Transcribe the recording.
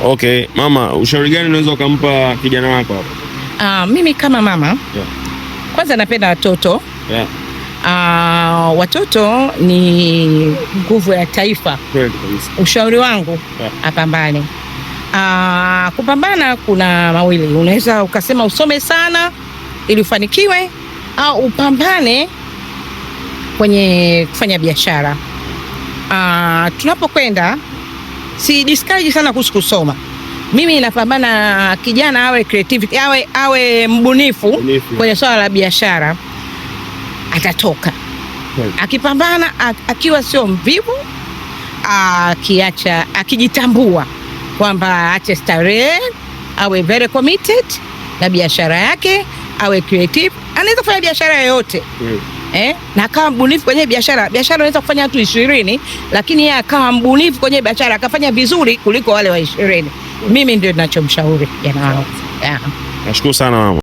Okay, mama, ushauri gani unaweza ukampa kijana wako hapa? Mimi kama mama, kwanza napenda watoto. Watoto ni nguvu ya taifa. Ushauri wangu apambane. Kupambana kuna mawili, unaweza ukasema usome sana ili ufanikiwe, au upambane kwenye kufanya biashara. Tunapokwenda si discourage sana kuhusu kusoma. Mimi napambana kijana awe creative, awe mbunifu kwenye swala la biashara, atatoka. Akipambana, akiwa sio mvivu, akijitambua kwamba aache starehe, awe very committed na biashara yake, awe creative, anaweza kufanya biashara yoyote. Na akawa mbunifu kwenye biashara. Biashara unaweza kufanya watu 20, lakini yeye akawa mbunifu kwenye biashara, akafanya vizuri kuliko wale wa 20. Mimi ndio ninachomshauri kijana wangu. Nashukuru sana mama.